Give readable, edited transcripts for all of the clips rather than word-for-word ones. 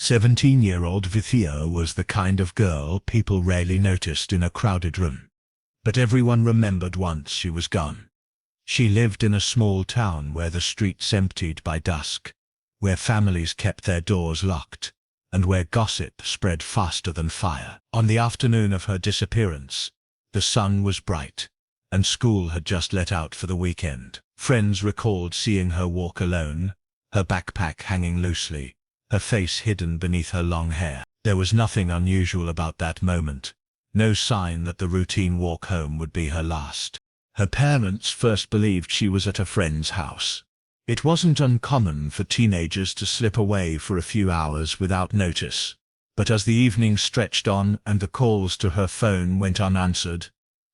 17-year-old Vithiya was the kind of girl people rarely noticed in a crowded room. But everyone remembered once she was gone. She lived in a small town where the streets emptied by dusk, where families kept their doors locked, and where gossip spread faster than fire. On the afternoon of her disappearance, the sun was bright, and school had just let out for the weekend. Friends recalled seeing her walk alone, her backpack hanging loosely, her face hidden beneath her long hair. There was nothing unusual about that moment, no sign that the routine walk home would be her last. Her parents first believed she was at a friend's house. It wasn't uncommon for teenagers to slip away for a few hours without notice. But as the evening stretched on and the calls to her phone went unanswered,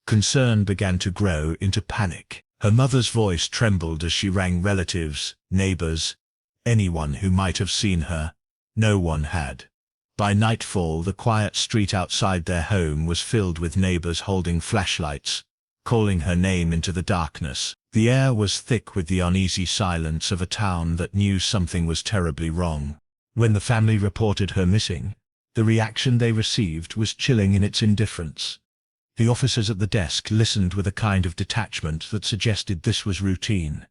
concern began to grow into panic. Her mother's voice trembled as she rang relatives, neighbors, anyone who might have seen her. No one had. By nightfall, the quiet street outside their home was filled with neighbors holding flashlights, calling her name into the darkness. The air was thick with the uneasy silence of a town that knew something was terribly wrong. When the family reported her missing, the reaction they received was chilling in its indifference. The officers at the desk listened with a kind of detachment that suggested this was routine.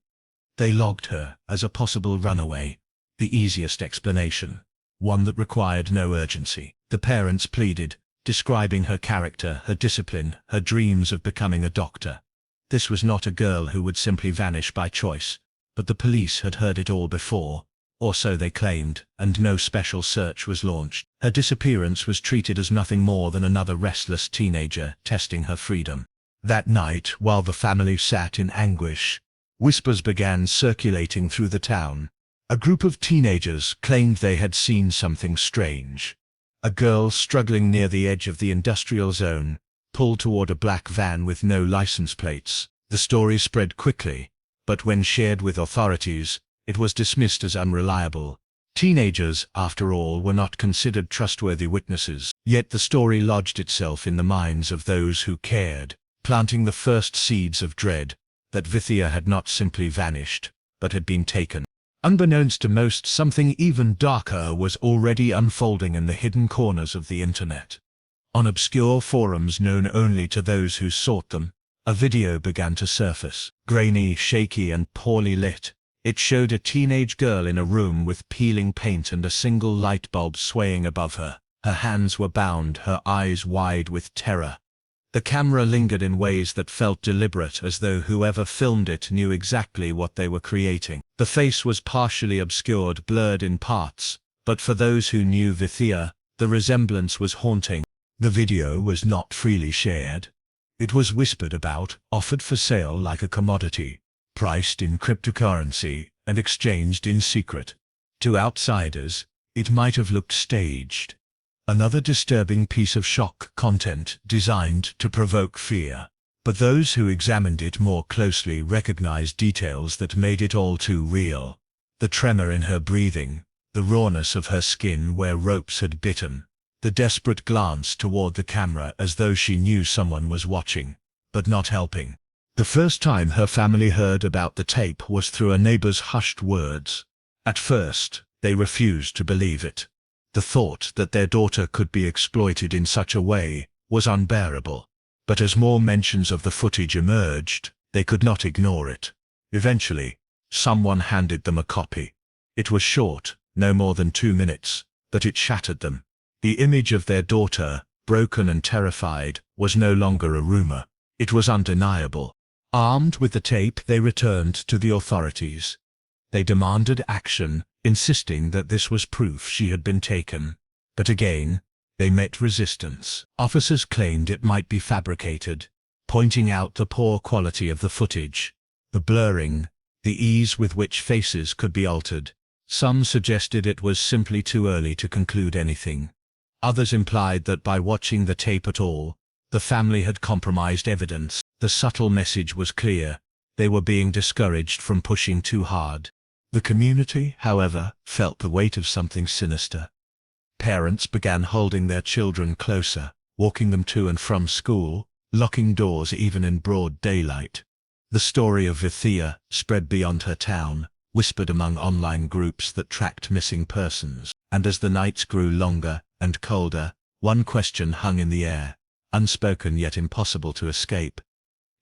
They logged her as a possible runaway, the easiest explanation, one that required no urgency. The parents pleaded, describing her character, her discipline, her dreams of becoming a doctor. This was not a girl who would simply vanish by choice, but the police had heard it all before, or so they claimed, and no special search was launched. Her disappearance was treated as nothing more than another restless teenager testing her freedom. That night, while the family sat in anguish, whispers began circulating through the town. A group of teenagers claimed they had seen something strange. A girl struggling near the edge of the industrial zone, pulled toward a black van with no license plates. The story spread quickly, but when shared with authorities, it was dismissed as unreliable. Teenagers, after all, were not considered trustworthy witnesses. Yet the story lodged itself in the minds of those who cared, planting the first seeds of dread that Vithiya had not simply vanished, but had been taken. Unbeknownst to most, something even darker was already unfolding in the hidden corners of the internet. On obscure forums known only to those who sought them, a video began to surface. Grainy, shaky, and poorly lit, it showed a teenage girl in a room with peeling paint and a single light bulb swaying above her. Her hands were bound, her eyes wide with terror. The camera lingered in ways that felt deliberate, as though whoever filmed it knew exactly what they were creating. The face was partially obscured, blurred in parts, but for those who knew Vithiya, the resemblance was haunting. The video was not freely shared. It was whispered about, offered for sale like a commodity, priced in cryptocurrency, and exchanged in secret. To outsiders, it might have looked staged. Another disturbing piece of shock content designed to provoke fear. But those who examined it more closely recognized details that made it all too real. The tremor in her breathing, the rawness of her skin where ropes had bitten, the desperate glance toward the camera as though she knew someone was watching, but not helping. The first time her family heard about the tape was through a neighbor's hushed words. At first, they refused to believe it. The thought that their daughter could be exploited in such a way was unbearable. But as more mentions of the footage emerged, they could not ignore it. Eventually, someone handed them a copy. It was short, no more than 2 minutes, but it shattered them. The image of their daughter, broken and terrified, was no longer a rumor. It was undeniable. Armed with the tape, they returned to the authorities. They demanded action, insisting that this was proof she had been taken. But again, they met resistance. Officers claimed it might be fabricated, pointing out the poor quality of the footage, the blurring, the ease with which faces could be altered. Some suggested it was simply too early to conclude anything. Others implied that by watching the tape at all, the family had compromised evidence. The subtle message was clear: they were being discouraged from pushing too hard. The community, however, felt the weight of something sinister. Parents began holding their children closer, walking them to and from school, locking doors even in broad daylight. The story of Vithiya spread beyond her town, whispered among online groups that tracked missing persons. And as the nights grew longer and colder, one question hung in the air, unspoken yet impossible to escape.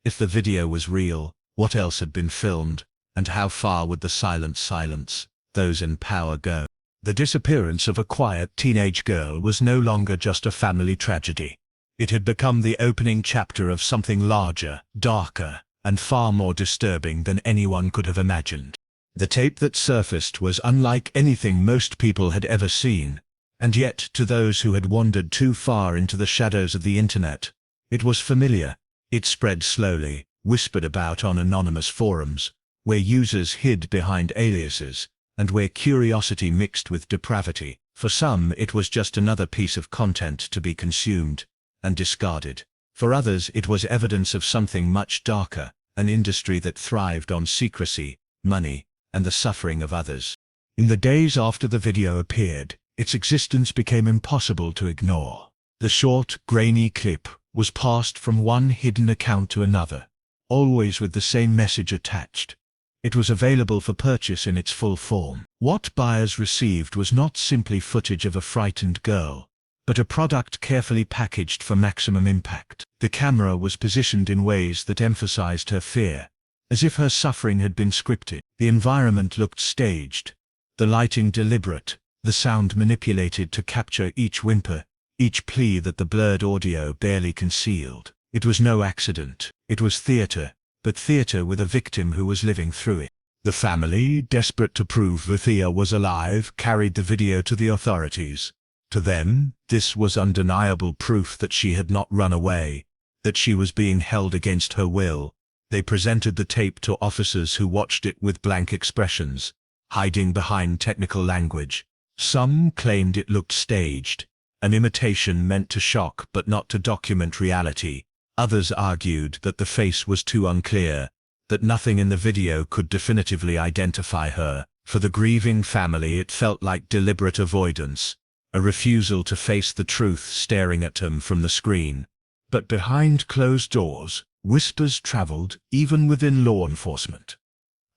If the video was real, what else had been filmed, and how far would the silence those in power go? The disappearance of a quiet teenage girl was no longer just a family tragedy. It had become the opening chapter of something larger, darker, and far more disturbing than anyone could have imagined. The tape that surfaced was unlike anything most people had ever seen, and yet, to those who had wandered too far into the shadows of the internet, it was familiar. It spread slowly, whispered about on anonymous forums, where users hid behind aliases, and where curiosity mixed with depravity. For some, it was just another piece of content to be consumed and discarded. For others, it was evidence of something much darker, an industry that thrived on secrecy, money, and the suffering of others. In the days after the video appeared, its existence became impossible to ignore. The short, grainy clip was passed from one hidden account to another, always with the same message attached. It was available for purchase in its full form. What buyers received was not simply footage of a frightened girl, but a product carefully packaged for maximum impact. The camera was positioned in ways that emphasized her fear, as if her suffering had been scripted. The environment looked staged, the lighting deliberate, the sound manipulated to capture each whimper, each plea that the blurred audio barely concealed. It was no accident. It was theater, but theater with a victim who was living through it. The family, desperate to prove Vithiya was alive, carried the video to the authorities. To them, this was undeniable proof that she had not run away, that she was being held against her will. They presented the tape to officers who watched it with blank expressions, hiding behind technical language. Some claimed it looked staged, an imitation meant to shock but not to document reality. Others argued that the face was too unclear, that nothing in the video could definitively identify her. For the grieving family, it felt like deliberate avoidance, a refusal to face the truth staring at them from the screen. But behind closed doors, whispers traveled even within law enforcement.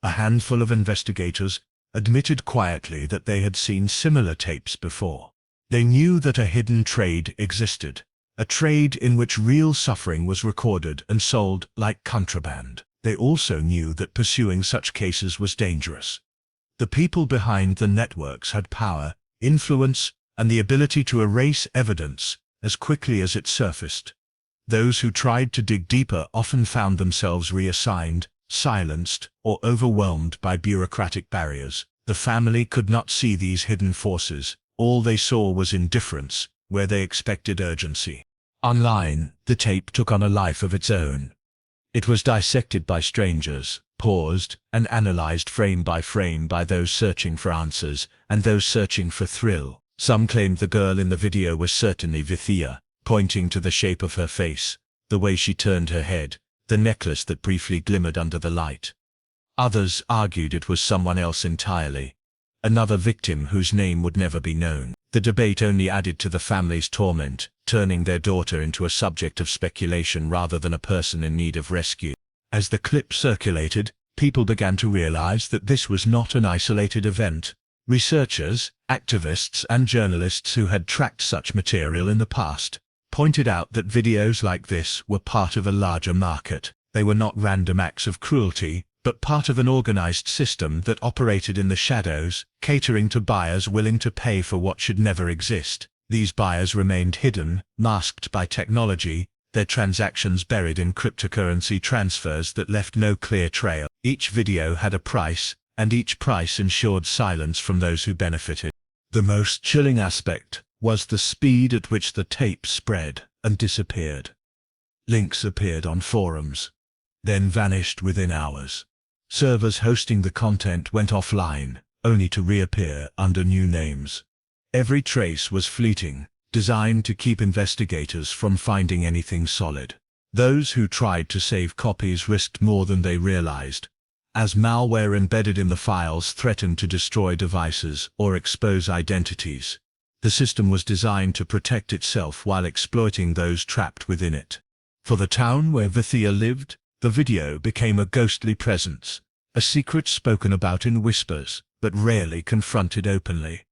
A handful of investigators admitted quietly that they had seen similar tapes before. They knew that a hidden trade existed, a trade in which real suffering was recorded and sold like contraband. They also knew that pursuing such cases was dangerous. The people behind the networks had power, influence, and the ability to erase evidence as quickly as it surfaced. Those who tried to dig deeper often found themselves reassigned, silenced, or overwhelmed by bureaucratic barriers. The family could not see these hidden forces. All they saw was indifference, where they expected urgency. Online, the tape took on a life of its own. It was dissected by strangers, paused, and analyzed frame by frame by those searching for answers and those searching for thrill. Some claimed the girl in the video was certainly Vithiya, pointing to the shape of her face, the way she turned her head, the necklace that briefly glimmered under the light. Others argued it was someone else entirely, another victim whose name would never be known. The debate only added to the family's torment, turning their daughter into a subject of speculation rather than a person in need of rescue. As the clip circulated, people began to realize that this was not an isolated event. Researchers, activists, and journalists who had tracked such material in the past pointed out that videos like this were part of a larger market. They were not random acts of cruelty, but part of an organized system that operated in the shadows, catering to buyers willing to pay for what should never exist. These buyers remained hidden, masked by technology, their transactions buried in cryptocurrency transfers that left no clear trail. Each video had a price, and each price ensured silence from those who benefited. The most chilling aspect was the speed at which the tape spread and disappeared. Links appeared on forums, then vanished within hours. Servers hosting the content went offline, only to reappear under new names. Every trace was fleeting, designed to keep investigators from finding anything solid. Those who tried to save copies risked more than they realized, as malware embedded in the files threatened to destroy devices or expose identities. The system was designed to protect itself while exploiting those trapped within it. For the town where Vithiya lived, the video became a ghostly presence, a secret spoken about in whispers, but rarely confronted openly.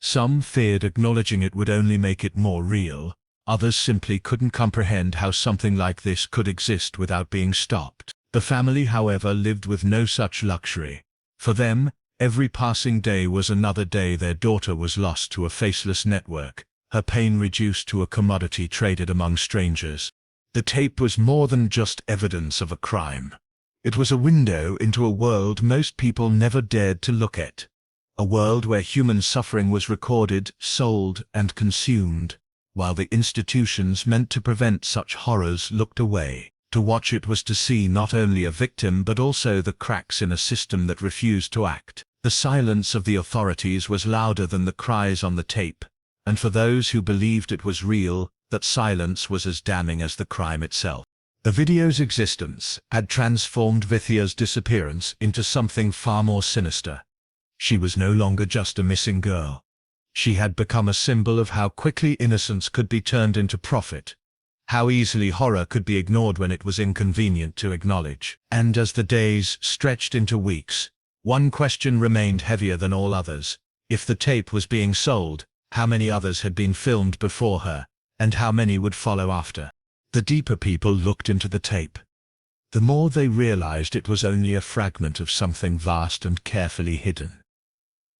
Some feared acknowledging it would only make it more real. Others simply couldn't comprehend how something like this could exist without being stopped. The family, however, lived with no such luxury. For them, every passing day was another day their daughter was lost to a faceless network, her pain reduced to a commodity traded among strangers. The tape was more than just evidence of a crime. It was a window into a world most people never dared to look at. A world where human suffering was recorded, sold, and consumed, while the institutions meant to prevent such horrors looked away. To watch it was to see not only a victim but also the cracks in a system that refused to act. The silence of the authorities was louder than the cries on the tape, and for those who believed it was real, that silence was as damning as the crime itself. The video's existence had transformed Vithiya's disappearance into something far more sinister. She was no longer just a missing girl. She had become a symbol of how quickly innocence could be turned into profit, how easily horror could be ignored when it was inconvenient to acknowledge. And as the days stretched into weeks, one question remained heavier than all others. If the tape was being sold, how many others had been filmed before her, and how many would follow after? The deeper people looked into the tape, the more they realized it was only a fragment of something vast and carefully hidden.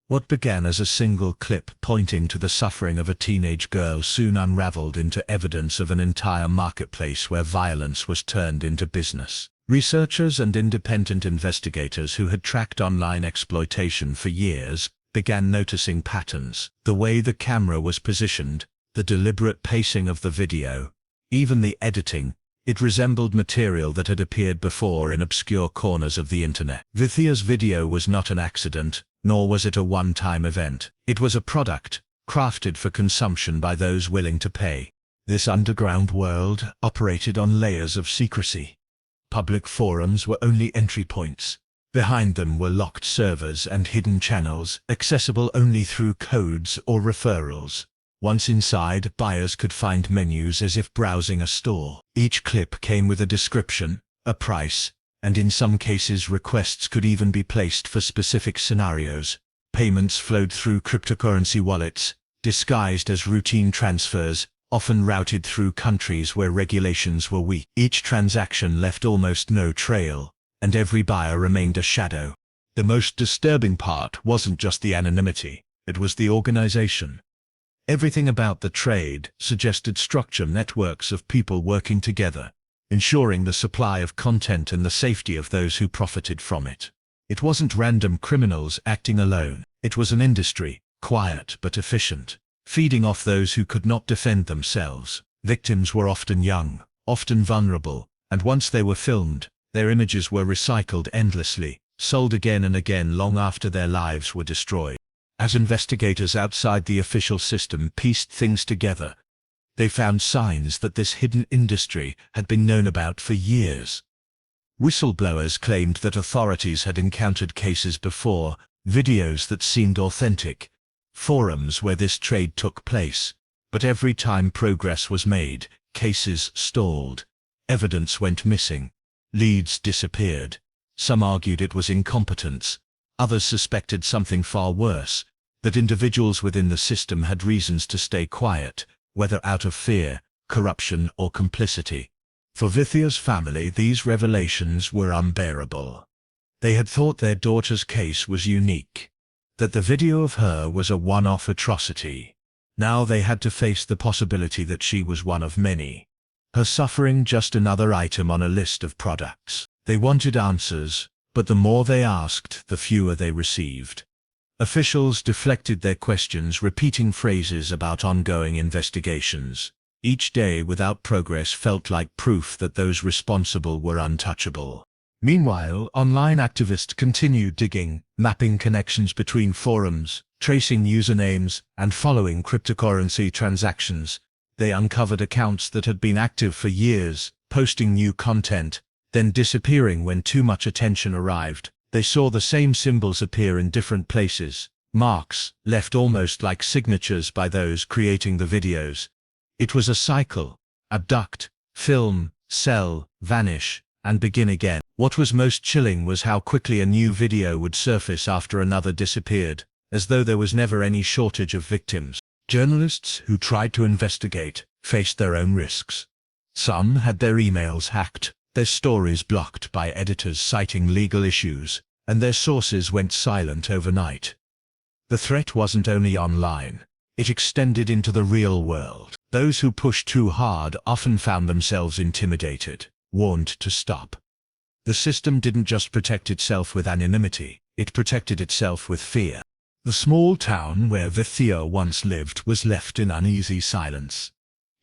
What began as a single clip pointing to the suffering of a teenage girl soon unraveled into evidence of an entire marketplace where violence was turned into business. Researchers and independent investigators who had tracked online exploitation for years began noticing patterns. The way the camera was positioned, the deliberate pacing of the video, even the editing. It resembled material that had appeared before in obscure corners of the internet. Vithiya's video was not an accident, nor was it a one-time event. It was a product, crafted for consumption by those willing to pay. This underground world operated on layers of secrecy. Public forums were only entry points. Behind them were locked servers and hidden channels, accessible only through codes or referrals. Once inside, buyers could find menus as if browsing a store. Each clip came with a description, a price, and in some cases requests could even be placed for specific scenarios. Payments flowed through cryptocurrency wallets, disguised as routine transfers, often routed through countries where regulations were weak. Each transaction left almost no trail, and every buyer remained a shadow. The most disturbing part wasn't just the anonymity, it was the organization. Everything about the trade suggested structure, networks of people working together, ensuring the supply of content and the safety of those who profited from it. It wasn't random criminals acting alone. It was an industry, quiet but efficient, feeding off those who could not defend themselves. Victims were often young, often vulnerable, and once they were filmed, their images were recycled endlessly, sold again and again long after their lives were destroyed. As investigators outside the official system pieced things together, they found signs that this hidden industry had been known about for years. Whistleblowers claimed that authorities had encountered cases before, videos that seemed authentic, forums where this trade took place. But every time progress was made, cases stalled, evidence went missing, leads disappeared. Some argued it was incompetence, others suspected something far worse, that individuals within the system had reasons to stay quiet, whether out of fear, corruption, or complicity. For Vithiya's family, these revelations were unbearable. They had thought their daughter's case was unique, that the video of her was a one-off atrocity. Now they had to face the possibility that she was one of many, her suffering just another item on a list of products. They wanted answers, but the more they asked, the fewer they received. Officials deflected their questions, repeating phrases about ongoing investigations. Each day without progress felt like proof that those responsible were untouchable. Meanwhile, online activists continued digging, mapping connections between forums, tracing usernames, and following cryptocurrency transactions. They uncovered accounts that had been active for years, posting new content, then disappearing when too much attention arrived. They saw the same symbols appear in different places, marks left almost like signatures by those creating the videos. It was a cycle: abduct, film, sell, vanish, and begin again. What was most chilling was how quickly a new video would surface after another disappeared. as though there was never any shortage of victims. Journalists who tried to investigate faced their own risks. Some had their emails hacked, their stories blocked by editors citing legal issues, and their sources went silent overnight. The threat wasn't only online. It extended into the real world. Those who pushed too hard often found themselves intimidated, warned to stop. The system didn't just protect itself with anonymity, it protected itself with fear. The small town where Vithiya once lived was left in uneasy silence.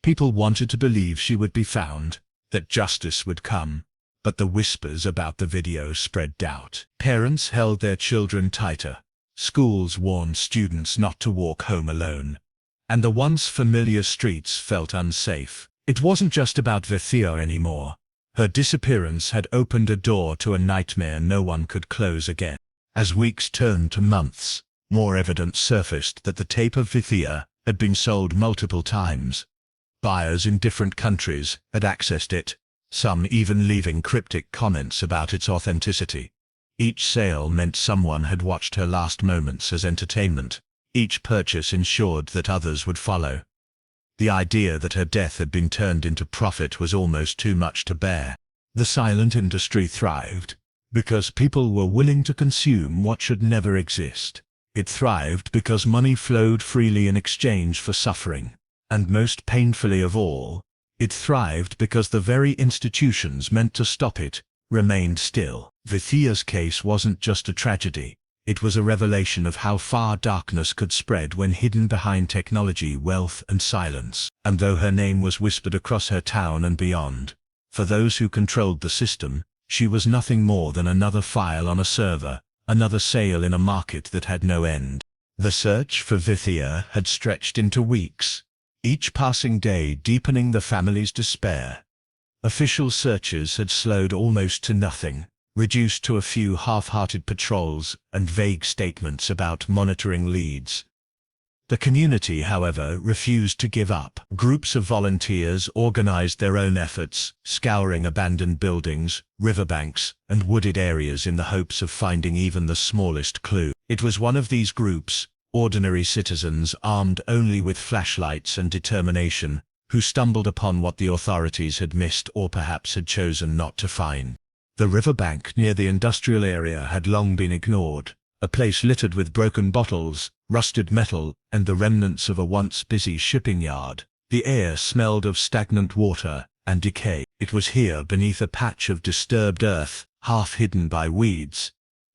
People wanted to believe she would be found, that justice would come, but the whispers about the video spread doubt. Parents held their children tighter. Schools warned students not to walk home alone. And the once familiar streets felt unsafe. It wasn't just about Vithiya anymore. Her disappearance had opened a door to a nightmare no one could close again. As weeks turned to months, more evidence surfaced that the tape of Vithiya had been sold multiple times. Buyers in different countries had accessed it, some even leaving cryptic comments about its authenticity. Each sale meant someone had watched her last moments as entertainment. Each purchase ensured that others would follow. The idea that her death had been turned into profit was almost too much to bear. The silent industry thrived because people were willing to consume what should never exist. It thrived because money flowed freely in exchange for suffering. And most painfully of all, it thrived because the very institutions meant to stop it remained still. Vithiya's case wasn't just a tragedy. It was a revelation of how far darkness could spread when hidden behind technology, wealth, and silence. And though her name was whispered across her town and beyond, for those who controlled the system, she was nothing more than another file on a server, another sale in a market that had no end. The search for Vithiya had stretched into weeks, each passing day deepening the family's despair. Official searches had slowed almost to nothing, reduced to a few half-hearted patrols and vague statements about monitoring leads. The community, however, refused to give up. Groups of volunteers organized their own efforts, scouring abandoned buildings, riverbanks, and wooded areas in the hopes of finding even the smallest clue. It was one of these groups, ordinary citizens armed only with flashlights and determination, who stumbled upon what the authorities had missed or perhaps had chosen not to find. The riverbank near the industrial area had long been ignored, a place littered with broken bottles, rusted metal, and the remnants of a once busy shipping yard. The air smelled of stagnant water and decay. It was here, beneath a patch of disturbed earth, half hidden by weeds,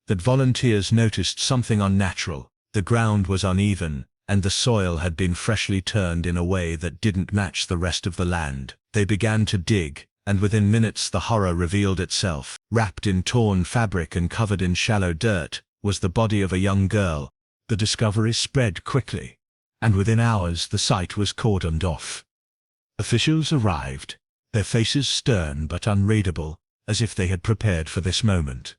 that volunteers noticed something unnatural. The ground was uneven, and the soil had been freshly turned in a way that didn't match the rest of the land. They began to dig, and within minutes the horror revealed itself. Wrapped in torn fabric and covered in shallow dirt was the body of a young girl. The discovery spread quickly, and within hours the site was cordoned off. Officials arrived, their faces stern but unreadable, as if they had prepared for this moment.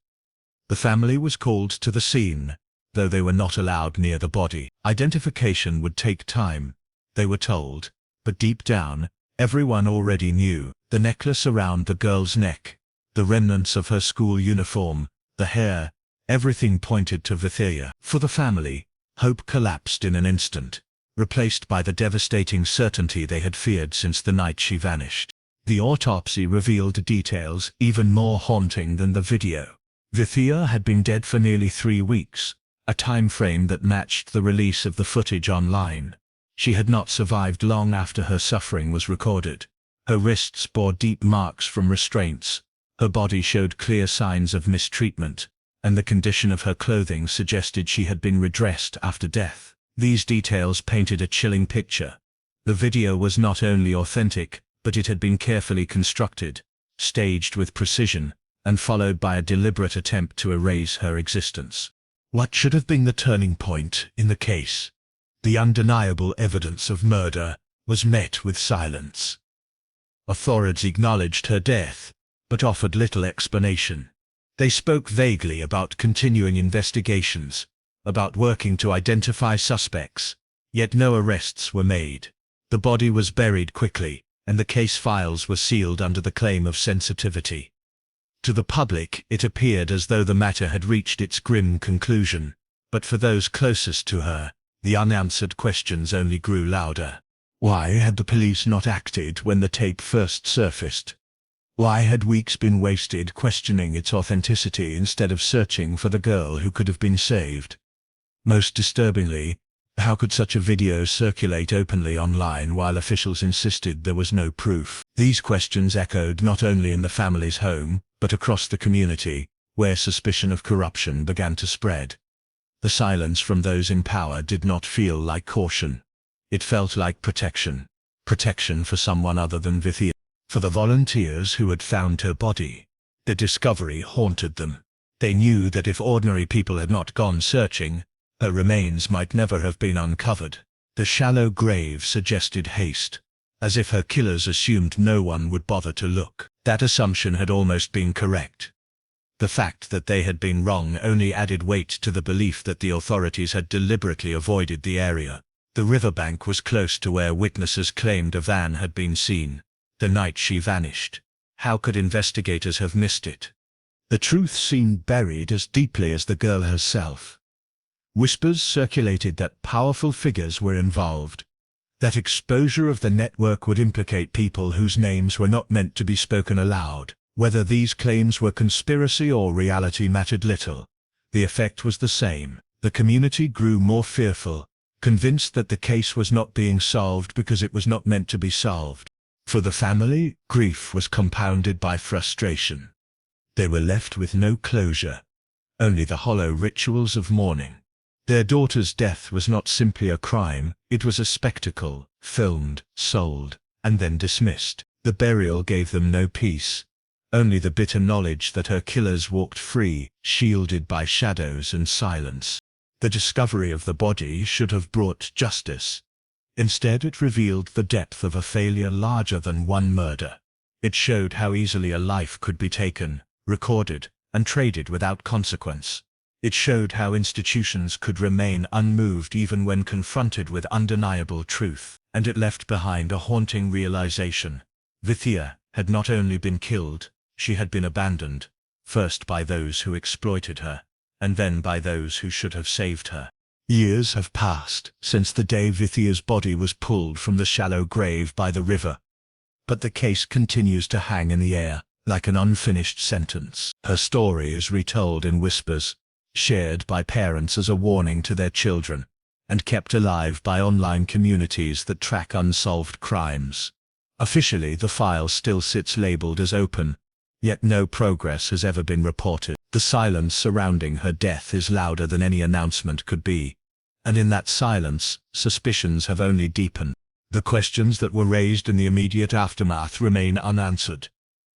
The family was called to the scene, though they were not allowed near the body. Identification would take time, they were told, but deep down, everyone already knew. The necklace around the girl's neck, the remnants of her school uniform, the hair, everything pointed to Vithiya. For the family, hope collapsed in an instant, replaced by the devastating certainty they had feared since the night she vanished. The autopsy revealed details even more haunting than the video. Vithiya had been dead for nearly 3 weeks, a time frame that matched the release of the footage online. She had not survived long after her suffering was recorded. Her wrists bore deep marks from restraints, her body showed clear signs of mistreatment, and the condition of her clothing suggested she had been redressed after death. These details painted a chilling picture. The video was not only authentic, but it had been carefully constructed, staged with precision, and followed by a deliberate attempt to erase her existence. What should have been the turning point in the case, the undeniable evidence of murder, was met with silence. Authorities acknowledged her death, but offered little explanation. They spoke vaguely about continuing investigations, about working to identify suspects, yet no arrests were made. The body was buried quickly, and the case files were sealed under the claim of sensitivity. To the public, it appeared as though the matter had reached its grim conclusion. But for those closest to her, the unanswered questions only grew louder. Why had the police not acted when the tape first surfaced? Why had weeks been wasted questioning its authenticity instead of searching for the girl who could have been saved? Most disturbingly, how could such a video circulate openly online while officials insisted there was no proof? These questions echoed not only in the family's home, but across the community, where suspicion of corruption began to spread. The silence from those in power did not feel like caution. It felt like protection. Protection for someone other than Vithiya. For the volunteers who had found her body, the discovery haunted them. They knew that if ordinary people had not gone searching, her remains might never have been uncovered. The shallow grave suggested haste, as if her killers assumed no one would bother to look. That assumption had almost been correct. The fact that they had been wrong only added weight to the belief that the authorities had deliberately avoided the area. The riverbank was close to where witnesses claimed a van had been seen, the night she vanished. How could investigators have missed it? The truth seemed buried as deeply as the girl herself. Whispers circulated that powerful figures were involved, that exposure of the network would implicate people whose names were not meant to be spoken aloud. Whether these claims were conspiracy or reality mattered little. The effect was the same. The community grew more fearful, convinced that the case was not being solved because it was not meant to be solved. For the family, grief was compounded by frustration. They were left with no closure, only the hollow rituals of mourning. Their daughter's death was not simply a crime, it was a spectacle, filmed, sold, and then dismissed. The burial gave them no peace. Only the bitter knowledge that her killers walked free, shielded by shadows and silence. The discovery of the body should have brought justice. Instead, it revealed the depth of a failure larger than one murder. It showed how easily a life could be taken, recorded, and traded without consequence. It showed how institutions could remain unmoved even when confronted with undeniable truth. And it left behind a haunting realization. Vithiya had not only been killed, she had been abandoned, first by those who exploited her, and then by those who should have saved her. Years have passed since the day Vithiya's body was pulled from the shallow grave by the river. But the case continues to hang in the air, like an unfinished sentence. Her story is retold in whispers, shared by parents as a warning to their children, and kept alive by online communities that track unsolved crimes. Officially, the file still sits labeled as open, yet no progress has ever been reported. The silence surrounding her death is louder than any announcement could be, and in that silence, suspicions have only deepened. The questions that were raised in the immediate aftermath remain unanswered.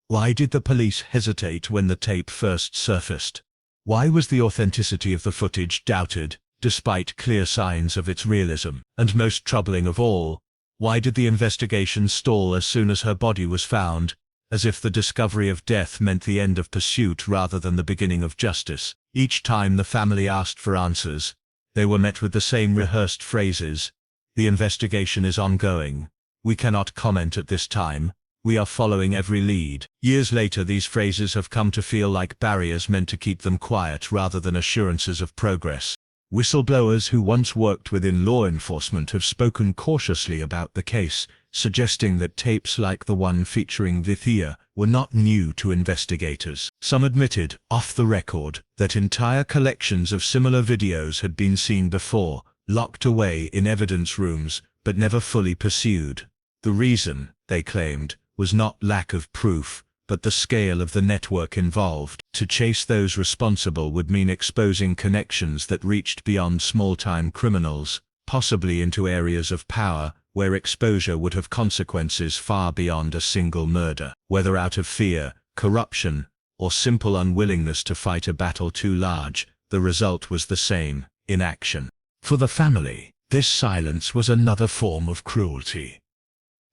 Why did the police hesitate when the tape first surfaced? Why was the authenticity of the footage doubted, despite clear signs of its realism? And most troubling of all, why did the investigation stall as soon as her body was found, as if the discovery of death meant the end of pursuit rather than the beginning of justice? Each time the family asked for answers, they were met with the same rehearsed phrases. The investigation is ongoing. We cannot comment at this time. We are following every lead. Years later, these phrases have come to feel like barriers meant to keep them quiet rather than assurances of progress. Whistleblowers who once worked within law enforcement have spoken cautiously about the case, suggesting that tapes like the one featuring Vithiya were not new to investigators. Some admitted, off the record, that entire collections of similar videos had been seen before, locked away in evidence rooms, but never fully pursued. The reason, they claimed, was not lack of proof, but the scale of the network involved. To chase those responsible would mean exposing connections that reached beyond small-time criminals, possibly into areas of power, where exposure would have consequences far beyond a single murder. Whether out of fear, corruption, or simple unwillingness to fight a battle too large, the result was the same: inaction. For the family, this silence was another form of cruelty.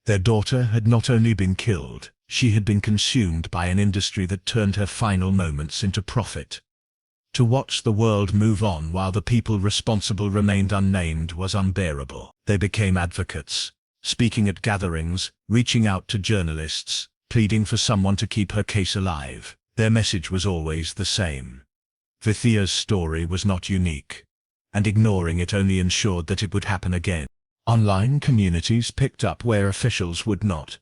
Their daughter had not only been killed, she had been consumed by an industry that turned her final moments into profit. To watch the world move on while the people responsible remained unnamed was unbearable. They became advocates, speaking at gatherings, reaching out to journalists, pleading for someone to keep her case alive. Their message was always the same. Vithiya's story was not unique. and ignoring it only ensured that it would happen again. Online communities picked up where officials would not.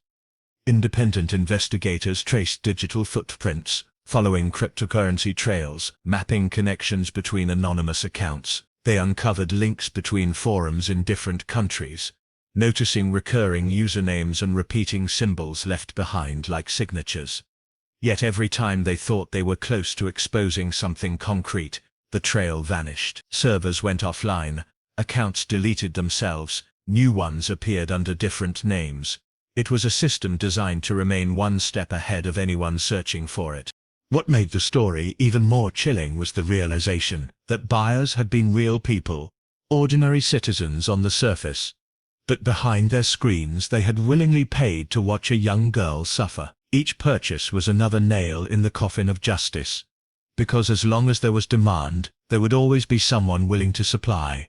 Independent investigators traced digital footprints, following cryptocurrency trails, mapping connections between anonymous accounts. They uncovered links between forums in different countries, noticing recurring usernames and repeating symbols left behind like signatures. Yet every time they thought they were close to exposing something concrete, the trail vanished. Servers went offline, accounts deleted themselves, new ones appeared under different names. It was a system designed to remain one step ahead of anyone searching for it. What made the story even more chilling was the realization that buyers had been real people, ordinary citizens on the surface. But behind their screens they had willingly paid to watch a young girl suffer. Each purchase was another nail in the coffin of justice. Because as long as there was demand, there would always be someone willing to supply.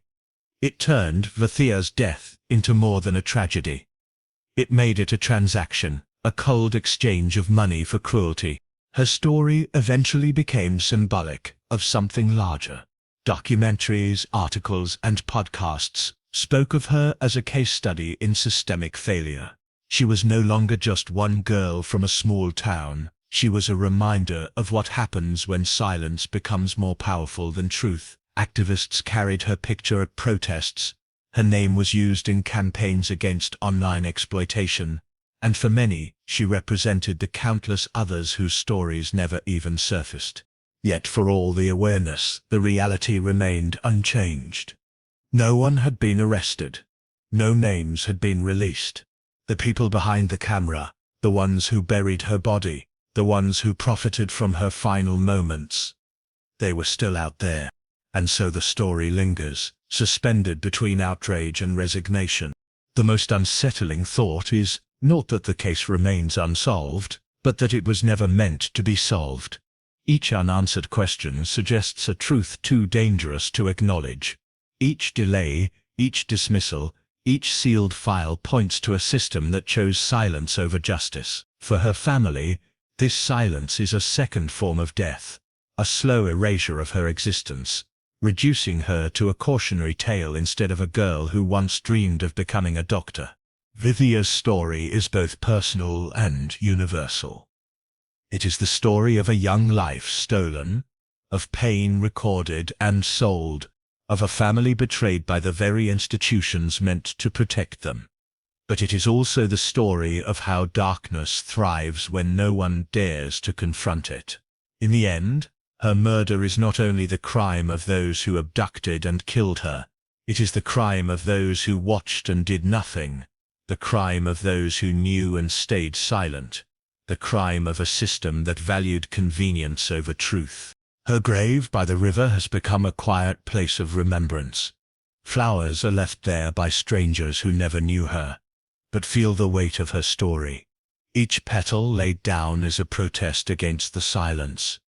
It turned Vithiya's death into more than a tragedy. It made it a transaction, a cold exchange of money for cruelty. Her story eventually became symbolic of something larger. Documentaries, articles, and podcasts spoke of her as a case study in systemic failure. She was no longer just one girl from a small town. She was a reminder of what happens when silence becomes more powerful than truth. Activists carried her picture at protests. Her name was used in campaigns against online exploitation. And for many, she represented the countless others whose stories never even surfaced. Yet for all the awareness, the reality remained unchanged. No one had been arrested. No names had been released. The people behind the camera, the ones who buried her body, the ones who profited from her final moments, they were still out there. And so the story lingers, suspended between outrage and resignation. The most unsettling thought is not that the case remains unsolved, but that it was never meant to be solved. Each unanswered question suggests a truth too dangerous to acknowledge. Each delay, each dismissal, each sealed file points to a system that chose silence over justice. For her family, this silence is a second form of death, a slow erasure of her existence, reducing her to a cautionary tale instead of a girl who once dreamed of becoming a doctor. Vithiya's story is both personal and universal. It is the story of a young life stolen, of pain recorded and sold, of a family betrayed by the very institutions meant to protect them. But it is also the story of how darkness thrives when no one dares to confront it. In the end, her murder is not only the crime of those who abducted and killed her, it is the crime of those who watched and did nothing. The crime of those who knew and stayed silent, the crime of a system that valued convenience over truth. Her grave by the river has become a quiet place of remembrance. Flowers are left there by strangers who never knew her, but feel the weight of her story. Each petal laid down is a protest against the silence,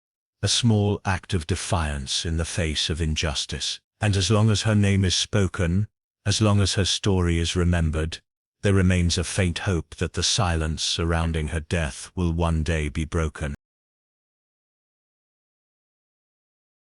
a small act of defiance in the face of injustice. And as long as her name is spoken, as long as her story is remembered, there remains a faint hope that the silence surrounding her death will one day be broken.